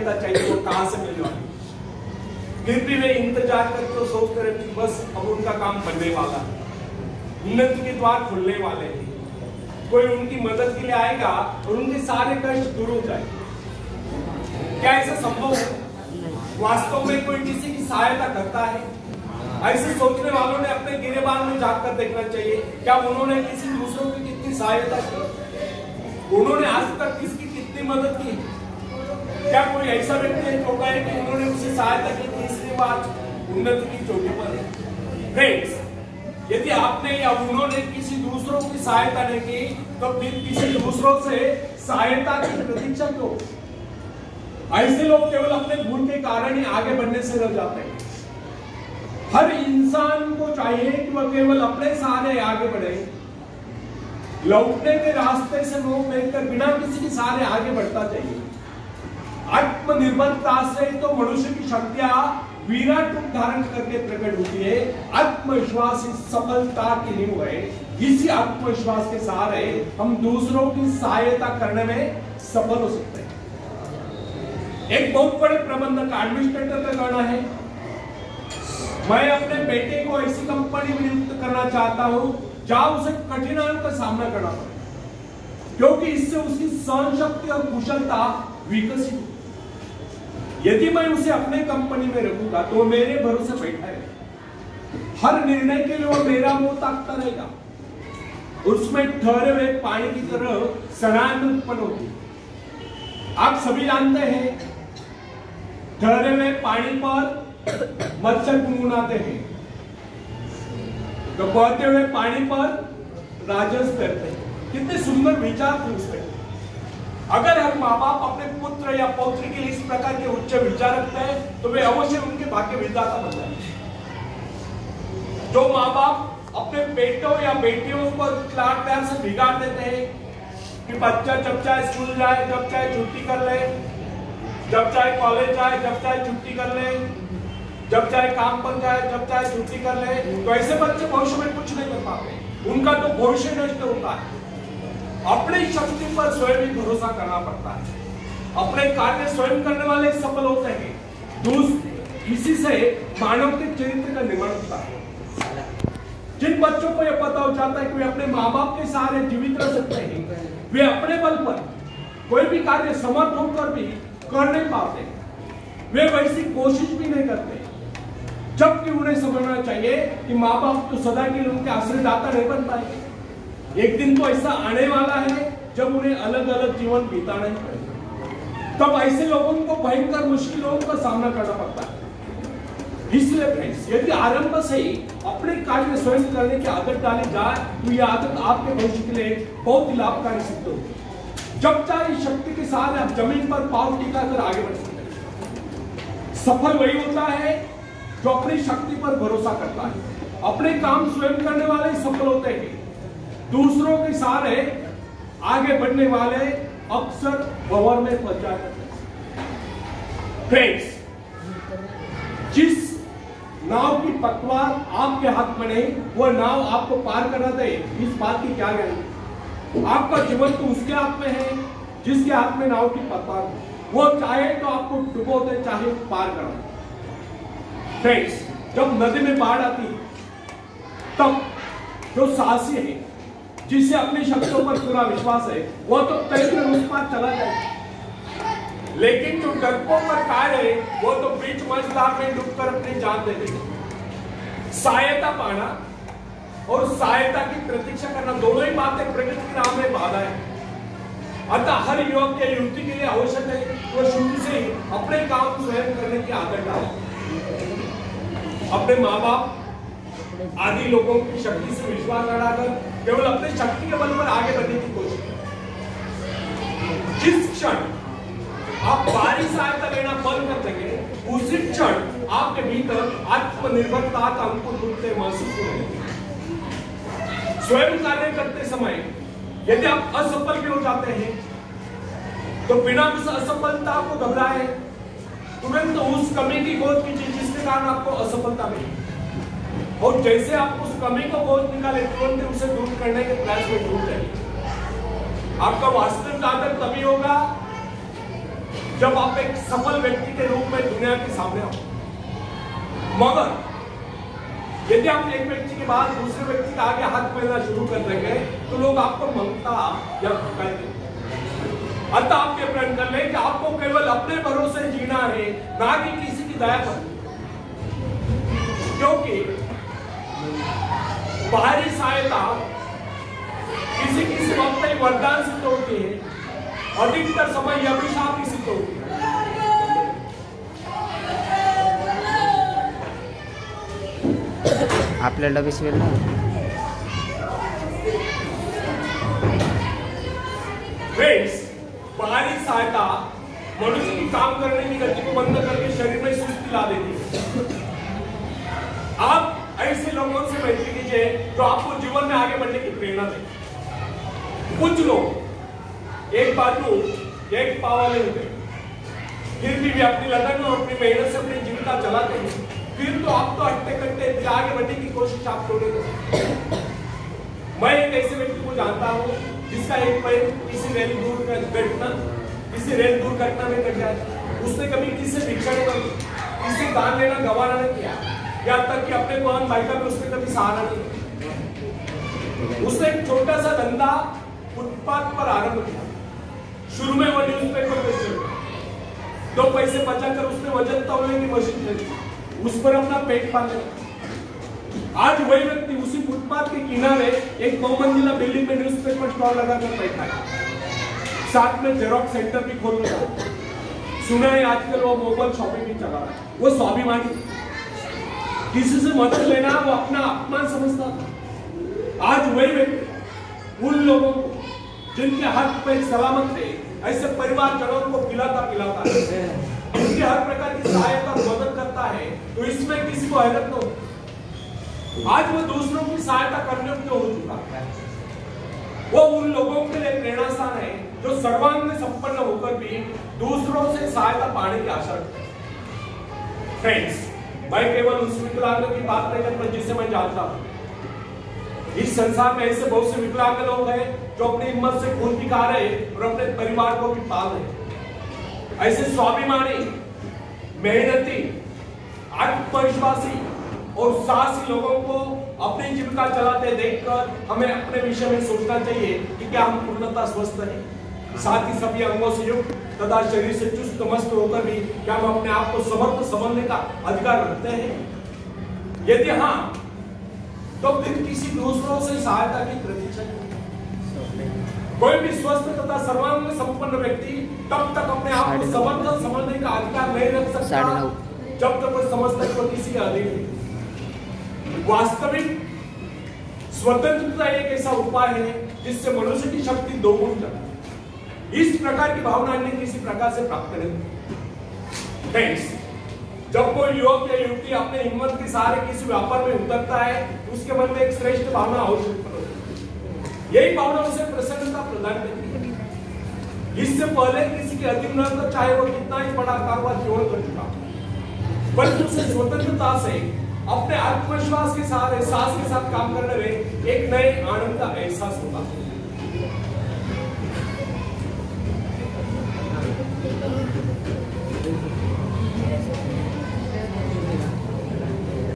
चाहिए वो कहां से मिलने वाली, फिर भी वे इंतजार करते और सोचते रहते कि बस अब उनका काम बनने वाला है, उन्नति के द्वार खुलने वाले हैं, कोई उनकी मदद के लिए आएगा और उनके सारे कष्ट दूर हो जाएंगे। क्या ऐसा संभव है? वास्तव में कोई किसी की सहायता करता है? ऐसे सोचने वालों ने अपने गिरेबान में जाकर देखना चाहिए, क्या उन्होंने किसी दूसरों की कितनी सहायता की, उन्होंने आज तक किसकी कितनी मदद की? क्या कोई ऐसा व्यक्ति है जो कहे कि उन्होंने उसे सहायता की थी इसलिए वो आज उन्नति की चोटी पर है? फ्रेंड्स, यदि आपने या उन्होंने किसी दूसरों की सहायता नहीं की तो फिर किसी दूसरों से सहायता की प्रतीक्षा क्यों? ऐसे लोग केवल अपने गुण के कारण ही आगे बढ़ने से रह जाते हैं। हर इंसान को चाहिए कि वह केवल अपने सहारे आगे बढ़े, लौटने के रास्ते से मुंह फेंककर बिना किसी के सहारे आगे बढ़ता चाहिए। आत्मनिर्भरता से तो मनुष्य की शक्तियां विराट रूप धारण करके प्रकट होती है। आत्मविश्वास इस सफलता की नींव है। इसी आत्मविश्वास के सहारे हम दूसरों की सहायता करने में सफल हो सकते हैं। एक बहुत बड़े प्रबंधक एडमिनिस्ट्रेटर का कहना है, मैं अपने बेटे को ऐसी कंपनी में नियुक्त करना चाहता हूं जहां उसे कठिनाइयों का सामना करना पड़े, क्योंकि इससे उसकी सहन शक्ति और कुशलता विकसित हो। यदि मैं उसे अपने कंपनी में रखूंगा तो मेरे भरोसे बैठा रहेगा, हर निर्णय के लिए वो मेरा मुंह ताकता रहेगा, उसमें ठहरे हुए पानी की तरह सड़ान उत्पन्न होती है। आप सभी जानते हैं, ठहरे हुए पानी पर मच्छर गुनगुनाते हैं, तो बहते हुए पानी पर राजस करते हैं। कितने सुंदर विचार थे उसमें। अगर हम माँ बाप अपने पुत्र या पौत्री के लिए इस प्रकार के उच्च विचार रखते हैं तो वे अवश्य उनके भाग्य विधाता बन जाएंगे। जो माँ बाप अपने बेटों या बेटियों को लाड प्यार से बिगाड़ देते हैं कि बच्चा जब चाहे स्कूल जाए, जब चाहे छुट्टी कर ले, जब चाहे कॉलेज जाए, जब चाहे छुट्टी कर ले, जब चाहे काम पर जाए, जब चाहे छुट्टी कर ले, तो ऐसे बच्चे भविष्य में कुछ नहीं कर पाते, उनका तो भविष्य नष्ट होता है। अपनी शक्ति पर स्वयं ही भरोसा करना पड़ता है। अपने कार्य स्वयं करने वाले सफल होते हैं। इसी से मानव के चरित्र का निर्माण होता है। जिन बच्चों को यह पता हो जाता है कि वे अपने माँ बाप के सहारे जीवित रह सकते हैं, वे अपने बल पर कोई भी कार्य समर्थ होकर भी कर नहीं पाते, वे वैसी कोशिश भी नहीं करते। जबकि उन्हें समझना चाहिए कि माँ बाप तो सदा के लिए उनके आश्रयदाता नहीं बन पाएंगे। एक दिन तो ऐसा आने वाला है जब उन्हें अलग अलग जीवन बिताना ही पड़ेगा। तब ऐसे लोगों को भयंकर मुश्किलों का सामना करना पड़ता है। इसलिए फ्रेंड्स, यदि आरंभ से ही अपने कार्य स्वयं करने की आदत डाली जाए तो यह आदत आपके भविष्य के लिए बहुत ही लाभकारी सिद्ध होगी। जब चाहे शक्ति के साथ आप जमीन पर पांव टिकाकर आगे बढ़ सकते हैं। सफल वही होता है जो अपनी शक्ति पर भरोसा करता है। अपने काम स्वयं करने वाले सफल होते हैं। दूसरों के सहारे आगे बढ़ने वाले अक्सर भंवर में फंस जाते हैं। फ्रेंड्स, जिस नाव की पतवार आपके हाथ में नहीं, वह नाव आपको पार करा दे, इस बात की क्या गारंटी? आपका जीवन तो उसके हाथ में है जिसके हाथ में नाव की पतवार है। वो चाहे तो आपको डुबो दे, चाहे पार करा दे। फ्रेंड्स, जब नदी में बाढ़ आती है तब जो साहसी है, जिसे अपनी शक्तियों पर पूरा विश्वास है, वो तो तैरकर उस पार चला जाए। लेकिन जो डरपोक पर कार्य है, वो तो बीच मझधार में डूबकर अपनी जान दे देगा। सहायता पाना और सहायता की प्रतीक्षा करना, दोनों ही बातें प्रकृति के नाम में बाधा है। अतः हर युवक या युवती के लिए आवश्यक है वो शुरू से ही अपने काम स्वयं करने की आदत डाले। अपने माँ बाप आदि लोगों की शक्ति से विश्वास लड़ाकर केवल अपनी शक्ति के बल पर आगे बढ़ने की कोशिश करें। जिस क्षण आप बाहरी सहायता लेना बंद कर देंगे, उसी क्षण आपके भीतर आत्मनिर्भरता का अंकुर फूटते महसूस होगा। स्वयं कार्य करते समय यदि आप असफल भी हो जाते हैं तो बिना उस असफलता को घबराए तुरंत उस कमी की खोज कीजिए जिसके कारण आपको असफलता मिली, और जैसे आप उस कमी को खोज निकाले तुरंत उसे दूर करने के प्रयास में जुट जाइए। आपका वास्तविक आदर तभी होगा जब आप एक सफल व्यक्ति के रूप में दुनिया के सामने आओ। मगर यदि आप एक व्यक्ति के बाद दूसरे व्यक्ति के आगे हाथ फैलाना शुरू कर देंगे तो लोग आपको मंगता या भिखारी देंगे। अतः आप ये प्रण कर लें कि आपको केवल अपने भरोसे जीना है, ना कि किसी की दया पर। क्योंकि बाहरी सहायता किसी वक्त एक वरदान सिद्ध होती है, अधिकतर समय यह अभिशाप ही सिद्ध होती है। आपल्याला विश्वेल ना बाहरी सहायता मनुष्य की काम करने की गति को बंद करके शरीर में सुस्ती ला देती है। आप ऐसे लोगों से मैत्री कीजिए जो आपको जीवन में आगे बढ़ने की प्रेरणा दे। कुछ लोग एक बाजू एक पाव वाले होते फिर भी अपनी लगन और अपनी मेहनत से अपनी जीविका चलाते हैं, फिर तो आप तो हटते कटते आगे बढ़ने की कोशिश आप छोड़ेंगे। मैं एक ऐसे व्यक्ति को जानता हूँ जिसका एक पैर किसी रेल दुर्घटना में कट गया। उसने कभी किसी से भिक्षा नहीं मांगी, किसी दान लेना गवारा नहीं किया, यहाँ तक कि अपने बहन भाई का भी उसने कभी सहारा नहीं किया। उसने एक छोटा सा धंधा फुटपाथ पर आरंभ किया। शुरू में वो न्यूज़पेपर बेचता, 2 पैसे बचाकर उसने वजन तौलने की मशीन खरीदी, उस पर अपना पेट पाले। आज वही व्यक्ति उसी फुटपाथ के किनारे एक 9 मंजिला बिल्डिंग में न्यूज़पेपर स्टॉल लगाकर बैठा है, साथ में जेरोक्स सेंटर भी खोल रहा है। सुना है आजकल वो मोबाइल शॉपिंग भी चला रहा है। वो स्वाभिमानी, किसी से मदद लेना वो अपना अपमान समझता था। आज वही व्यक्ति उन लोगों को जिनके हाथ पैर सलामत थे, ऐसे परिवारजनों को पिलाता है, उनकी हर प्रकार की सहायता मदद करता है, तो इसमें किसी को हैरत न हो। आज वो दूसरों की सहायता करने को हो चुका है। वो उन लोगों के लिए प्रेरणास्थान है जो सर्वांग संपन्न होकर भी दूसरों से सहायता पाने की आशा रखते हैं। फ्रेंड्स, मैं केवल उस विकलांग की बात नहीं करता जिसे मैं जानता हूं। इस संसार में ऐसे बहुत से विकलांग लोग हैं जो अपनी हिम्मत से खून पिका रहे और अपने परिवार को भी पाल रहे। ऐसे स्वाभिमानी, मेहनती, आत्मविश्वासी और साहसी लोगों को अपनी जीविका चलाते देखकर हमें अपने विषय में सोचना चाहिए कि क्या हम पूर्णतः स्वस्थ हैं, साथ ही सभी अंगों से युक्त तथा शरीर से चुस्त मस्त होकर भी क्या हम अपने आप को समर्थ समझने का अधिकार रखते हैं? यदि हाँ, तो फिर किसी दूसरों से सहायता की प्रतीक्षा करें। कोई भी स्वस्थ तथा सर्वांग संपन्न व्यक्ति तब तक अपने आप को समर्थ समझने का अधिकार नहीं रख सकता जब तक वो समझता है कि किसी का अधीन है। वास्तविक स्वतंत्रता एक ऐसा उपाय है जिससे मनुष्य की शक्ति दोगुनी जाती है। इस प्रकार की भावना अन्य किसी प्रकार से प्राप्त नहीं। फ्रेंड्स, जब कोई युवक या युवती अपने हिम्मत के सहारे किसी व्यापार में उतरता है तो उसके मन में एक श्रेष्ठ भावना अवश्य उत्पन्न होती है। यही भावना उसे प्रसन्नता प्रदान करती है। इससे पहले किसी के अधीन रहकर चाहे वो कितना ही बड़ा कारोबार क्यों कर चुका, परंतु उसे स्वतंत्रता से अपने आत्मविश्वास के साथ, एहसास के साथ काम करने में एक नए आनंद का एहसास होता है।